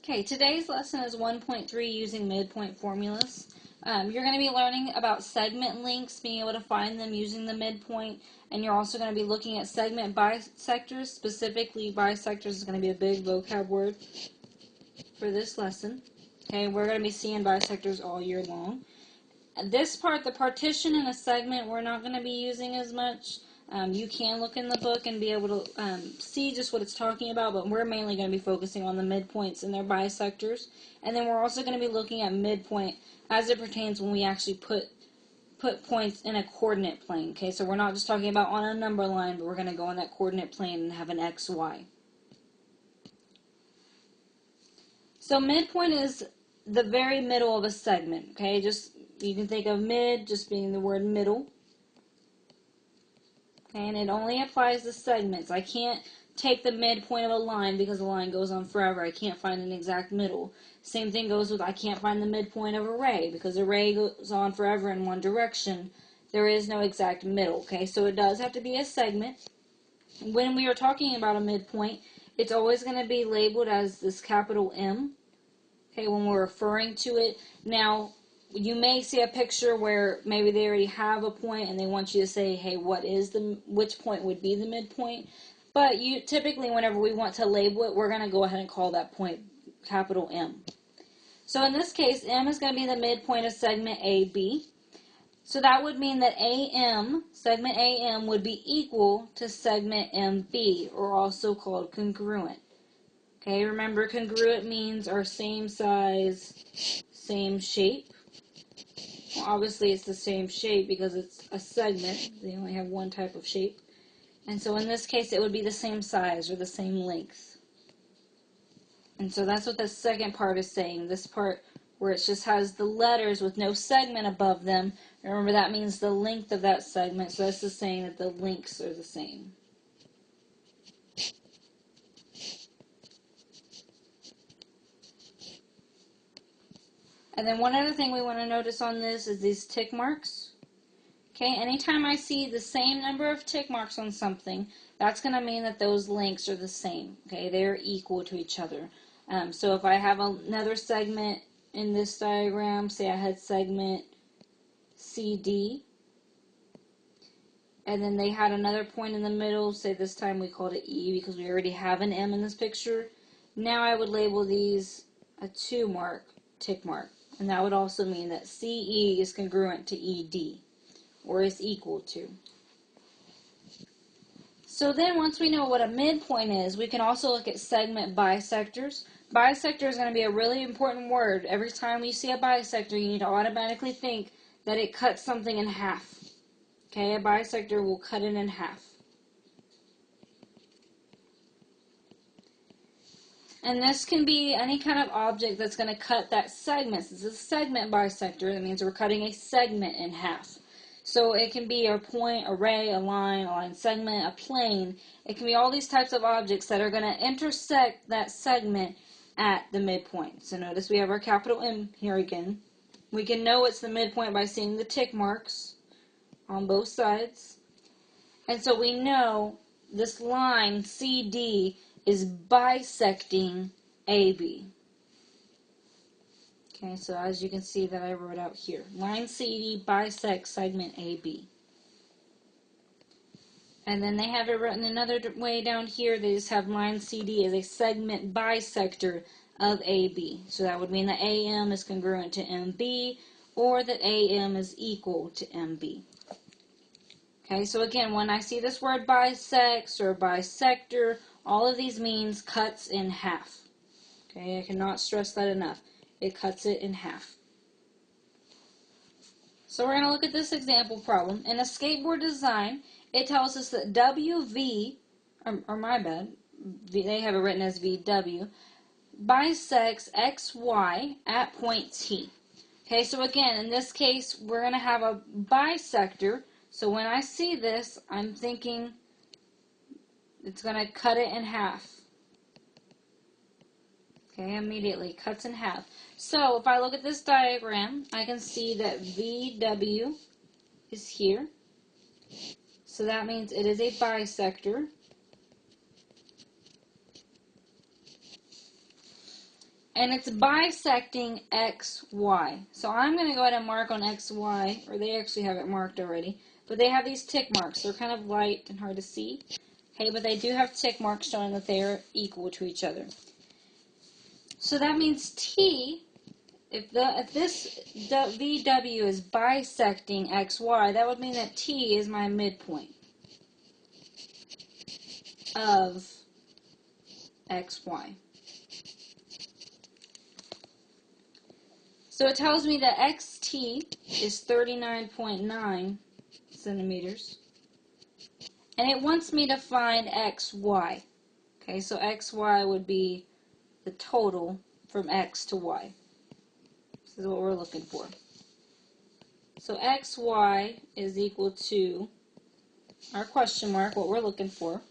Okay, today's lesson is 1.3 using midpoint formulas. You're going to be learning about segment lengths, being able to find them using the midpoint, and you're also going to be looking at segment bisectors. Specifically, bisectors is going to be a big vocab word for this lesson. Okay, we're going to be seeing bisectors all year long. This part, the partition in a segment, we're not going to be using as much. You can look in the book and be able to see just what it's talking about, but we're mainly going to be focusing on the midpoints and their bisectors. And then we're also going to be looking at midpoint as it pertains when we actually put points in a coordinate plane. Okay, so we're not just talking about on a number line, but we're going to go on that coordinate plane and have an x, y. So midpoint is the very middle of a segment. Okay, just you can think of mid just being the word middle. Okay, and it only applies to segments. I can't take the midpoint of a line because the line goes on forever. I can't find an exact middle. Same thing goes with I can't find the midpoint of a ray because a ray goes on forever in one direction. There is no exact middle. Okay, so it does have to be a segment. When we are talking about a midpoint, it's always going to be labeled as this capital M. Okay, when we're referring to it. Now, you may see a picture where maybe they already have a point and they want you to say, hey, which point would be the midpoint? But typically, whenever we want to label it, we're going to go ahead and call that point capital M. So in this case, M is going to be the midpoint of segment AB. So that would mean that AM, segment AM, would be equal to segment MB, or also called congruent. Okay, remember congruent means are same size, same shape. Well, obviously it's the same shape because it's a segment. They only have one type of shape. And so in this case it would be the same size or the same length. And so that's what the second part is saying. This part where it just has the letters with no segment above them. Remember that means the length of that segment. So that's just saying that the lengths are the same. And then one other thing we want to notice on this is these tick marks. Okay, anytime I see the same number of tick marks on something, that's going to mean that those lengths are the same. Okay, they're equal to each other. So if I have another segment in this diagram, say I had segment CD, and then they had another point in the middle, say this time we called it E because we already have an M in this picture. Now I would label these a 2 mark, tick mark. And that would also mean that CE is congruent to ED, or is equal to. So then once we know what a midpoint is, we can also look at segment bisectors. Bisector is going to be a really important word. Every time you see a bisector, you need to automatically think that it cuts something in half. Okay, a bisector will cut it in half. And this can be any kind of object that's going to cut that segment. This is a segment bisector. That means we're cutting a segment in half. So it can be a point, a ray, a line segment, a plane. It can be all these types of objects that are going to intersect that segment at the midpoint. So notice we have our capital M here again. We can know it's the midpoint by seeing the tick marks on both sides. And so we know this line CD is bisecting AB. Okay, so as you can see that I wrote out here. Line CD bisects segment AB. And then they have it written another way down here. They just have line CD as a segment bisector of AB. So that would mean that AM is congruent to MB, or that AM is equal to MB. Okay, so again, when I see this word bisects or bisector, all of these means cuts in half. Okay, I cannot stress that enough. It cuts it in half. So we're going to look at this example problem. In a skateboard design, it tells us that WV, or my bad, they have it written as VW, bisects XY at point T. Okay, so again, in this case, we're going to have a bisector. So when I see this, I'm thinking it's going to cut it in half. Okay, immediately cuts in half. So if I look at this diagram, I can see that VW is here. So that means it is a bisector. and it's bisecting XY. So I'm going to go ahead and mark on XY, or they actually have it marked already, but they have these tick marks. They're kind of light and hard to see. Okay, but they do have tick marks showing that they are equal to each other. So that means T, if this VW is bisecting XY, that would mean that T is my midpoint of XY. So it tells me that XT is 39.9 centimeters. And it wants me to find XY. Okay, so XY would be the total from X to Y. This is what we're looking for. So XY is equal to our question mark, what we're looking for.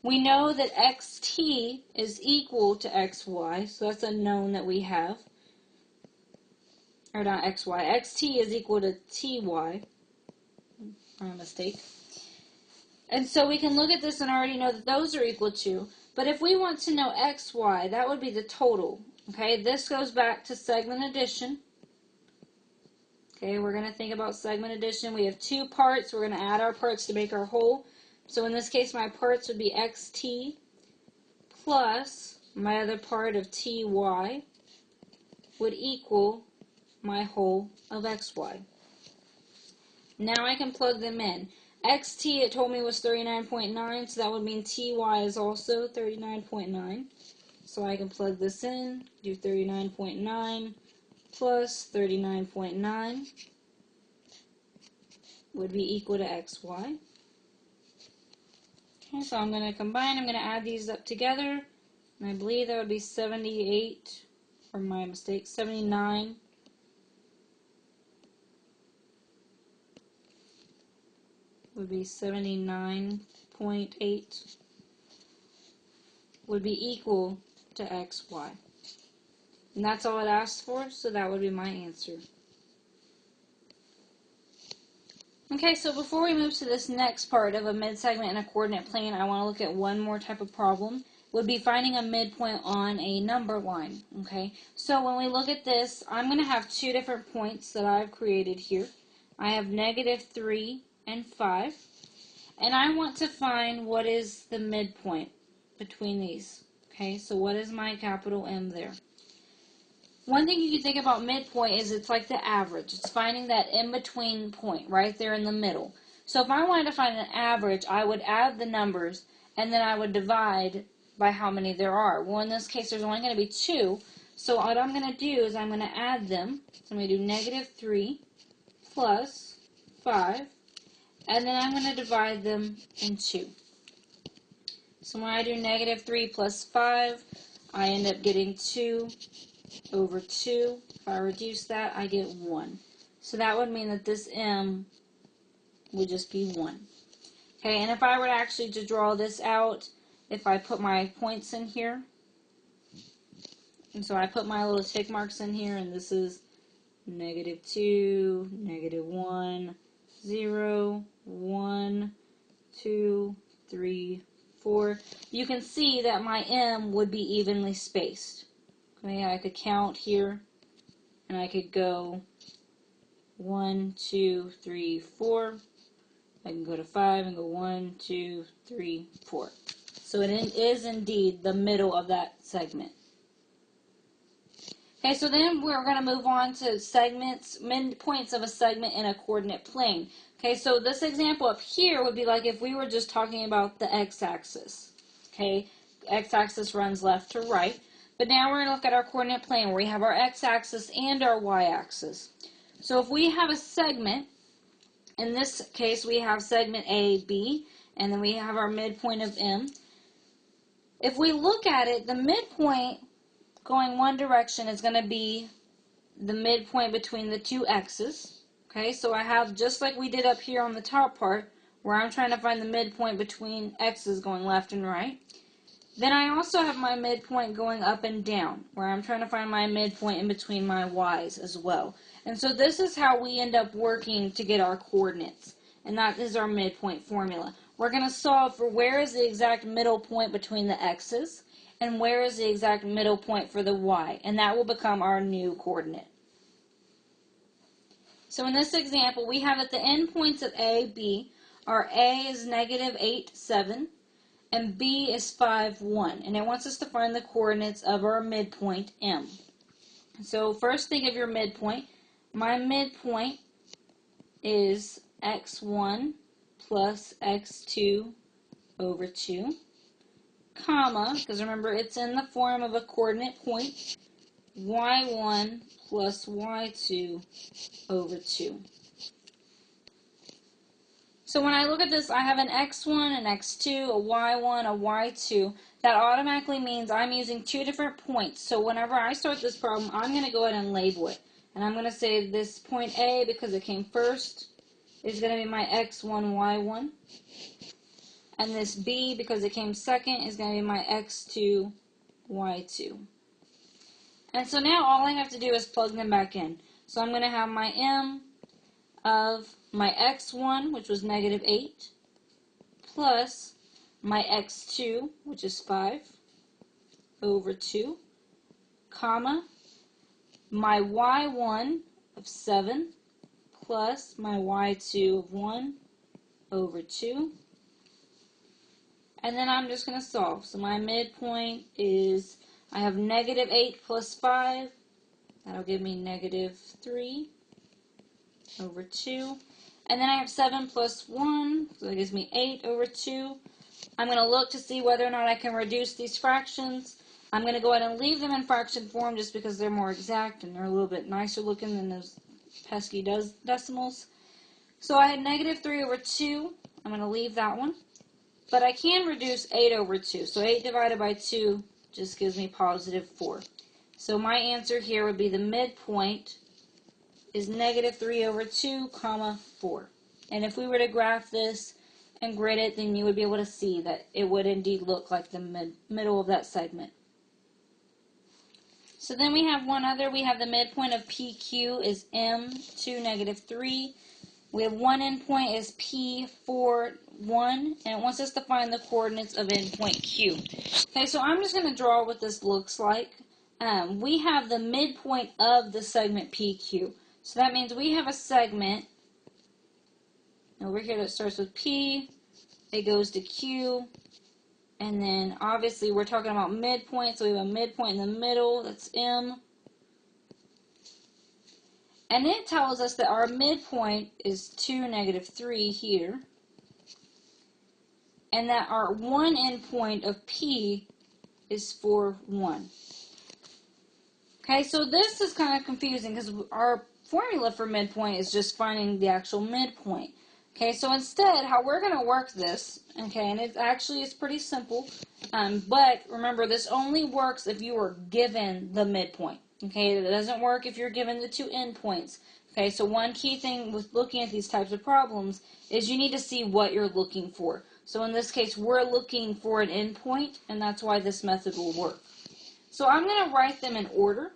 We know that XT is equal to XY, so that's a known that we have. Or not XY. XT is equal to TY. My mistake. And so we can look at this and already know that those are equal to. But if we want to know XY, that would be the total. Okay, this goes back to segment addition. Okay, we're going to think about segment addition. We have two parts. We're going to add our parts to make our whole. So in this case, my parts would be XT plus my other part of TY would equal my whole of XY. Now I can plug them in. XT, it told me, was 39.9, so that would mean TY is also 39.9. So I can plug this in, do 39.9 plus 39.9 would be equal to XY. Okay, so I'm going to combine, I'm going to add these up together, and I believe that would be 78, or my mistake, 79. Would be 79.8 would be equal to XY. And that's all it asked for, so that would be my answer. Okay, so before we move to this next part of a midsegment and a coordinate plane, I want to look at one more type of problem. Would be finding a midpoint on a number line. Okay, so when we look at this, I'm going to have two different points that I've created here. I have -3 and 5, and I want to find what is the midpoint between these. Okay, so what is my capital M there? One thing you can think about midpoint is it's like the average. It's finding that in-between point right there in the middle. So if I wanted to find an average, I would add the numbers and then I would divide by how many there are. Well, in this case, there's only going to be 2. So what I'm going to do is I'm going to add them. So I'm going to do -3 plus 5. And then I'm going to divide them in 2. So when I do -3 plus 5, I end up getting 2 over 2. If I reduce that, I get 1. So that would mean that this M would just be 1. Okay, and if I were actually to draw this out, if I put my points in here, and so I put my little tick marks in here, and this is -2, -1, 0, 1, 2, 3, 4. You can see that my M would be evenly spaced. Okay, I could count here, and I could go 1, 2, 3, 4. I can go to 5 and go 1, 2, 3, 4. So it is indeed the middle of that segment. Okay, so then we're going to move on to segments, midpoints of a segment in a coordinate plane. Okay, so this example up here would be like if we were just talking about the x-axis. Okay, x-axis runs left to right. But now we're going to look at our coordinate plane where we have our x-axis and our y-axis. So if we have a segment, in this case we have segment A, B, and then we have our midpoint of M. If we look at it, the midpoint going one direction is going to be the midpoint between the two x's. Okay, so I have, just like we did up here on the top part, where I'm trying to find the midpoint between x's going left and right. Then I also have my midpoint going up and down, where I'm trying to find my midpoint in between my y's as well. And so this is how we end up working to get our coordinates. And that is our midpoint formula. We're going to solve for where is the exact middle point between the x's. and where is the exact middle point for the y, and that will become our new coordinate. So in this example, we have that the endpoints of A, B are A is negative 8, 7, and B is 5, 1, and it wants us to find the coordinates of our midpoint, M. So first think of your midpoint. My midpoint is x1 plus x2 over 2, comma, because remember it's in the form of a coordinate point, y1 plus y2 over 2. So when I look at this, I have an x1, an x2, a y1, a y2. That automatically means I'm using two different points. So whenever I start this problem, I'm going to go ahead and label it. And I'm going to say this point A, because it came first, is going to be my x1, y1. And this B, because it came second, is going to be my x2, y2. And so now all I have to do is plug them back in. So I'm going to have my M of my x1, which was negative 8, plus my x2, which is 5, over 2, comma, my y1 of 7, plus my y2 of 1, over 2. And then I'm just going to solve. So my midpoint is, I have negative 8 plus 5. That'll give me negative 3 over 2. And then I have 7 plus 1, so that gives me 8 over 2. I'm going to look to see whether or not I can reduce these fractions. I'm going to go ahead and leave them in fraction form just because they're more exact and they're a little bit nicer looking than those pesky decimals. So I had negative 3 over 2. I'm going to leave that one. But I can reduce 8 over 2. So 8 divided by 2 just gives me positive 4. So my answer here would be the midpoint is negative 3 over 2, comma 4. And if we were to graph this and grid it, then you would be able to see that it would indeed look like the middle of that segment. So then we have one other. We have the midpoint of PQ is M2, negative 3. We have one endpoint is P4, 1, and it wants us to find the coordinates of endpoint Q. Okay, so I'm just going to draw what this looks like. We have the midpoint of the segment PQ. So that means we have a segment over here that starts with P, it goes to Q, and then obviously we're talking about midpoint, so we have a midpoint in the middle, that's M. And it tells us that our midpoint is 2, negative 3 here, and that our one endpoint of P is 4, 1. Okay, so this is kind of confusing because our formula for midpoint is just finding the actual midpoint. Okay, so instead, how we're going to work this, okay, and it's pretty simple, but remember, this only works if you are given the midpoint. Okay, it doesn't work if you're given the two endpoints. Okay, so one key thing with looking at these types of problems is you need to see what you're looking for. So in this case, we're looking for an endpoint, and that's why this method will work. So I'm going to write them in order,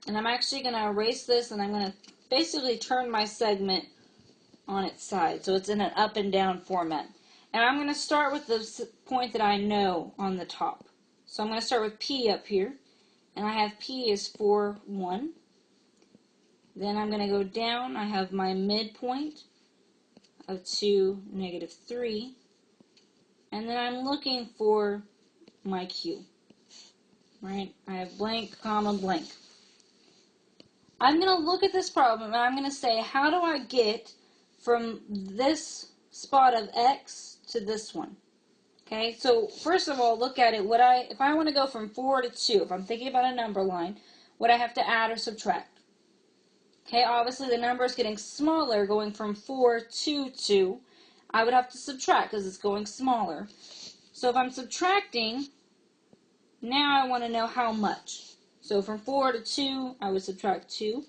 and I'm actually going to erase this, and I'm going to basically turn my segment on its side, so it's in an up and down format. And I'm going to start with the point that I know on the top. So I'm going to start with P up here, and I have P is 4, 1. Then I'm going to go down. I have my midpoint of 2, negative 3. And then I'm looking for my Q. Right? I have blank, comma, blank. I'm going to look at this problem, and I'm going to say, how do I get from this spot of X to this one? Okay, so first of all, look at it. If I want to go from 4 to 2, if I'm thinking about a number line, would I have to add or subtract? Okay, obviously the number is getting smaller, going from 4 to 2. I would have to subtract because it's going smaller. So if I'm subtracting, now I want to know how much. So from 4 to 2, I would subtract 2.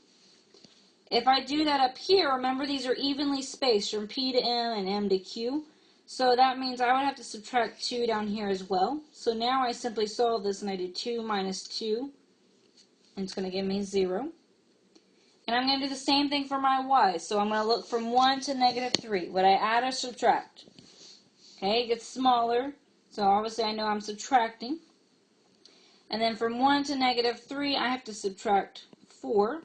If I do that up here, remember these are evenly spaced from P to M and M to Q. So that means I would have to subtract 2 down here as well. So now I simply solve this and I do 2 minus 2. And it's going to give me 0. And I'm going to do the same thing for my y. So I'm going to look from 1 to negative 3. Would I add or subtract? Okay, it gets smaller. So obviously I know I'm subtracting. And then from 1 to negative 3, I have to subtract 4.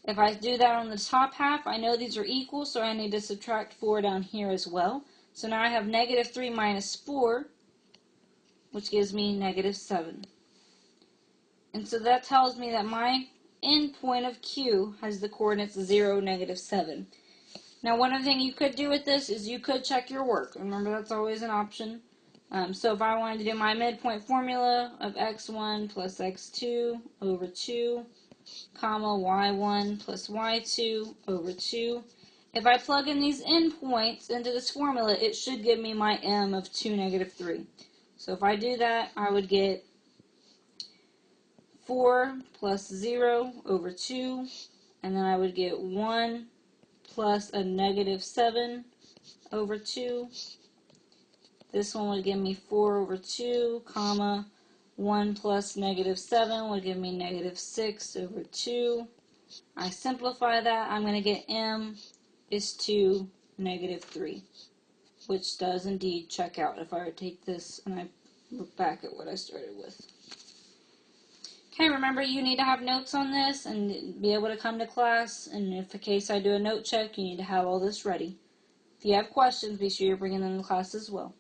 If I do that on the top half, I know these are equal, so I need to subtract 4 down here as well. So now I have negative 3 minus 4, which gives me negative 7. And so that tells me that my end point of Q has the coordinates 0, negative 7. Now, one other thing you could do with this is you could check your work. Remember, that's always an option. So if I wanted to do my midpoint formula of x1 plus x2 over 2, comma, y1 plus y2 over 2. If I plug in these endpoints into this formula, it should give me my m of 2, negative 3. So if I do that, I would get 4 plus 0 over 2, and then I would get 1 plus a negative 7 over 2. This one would give me 4 over 2, comma, 1 plus negative 7 would give me negative 6 over 2. I simplify that, I'm going to get m is 2, negative 3, which does indeed check out if I were to take this and I look back at what I started with. Okay, remember you need to have notes on this and be able to come to class, and if in case I do a note check, you need to have all this ready. If you have questions, be sure you're bringing them to class as well.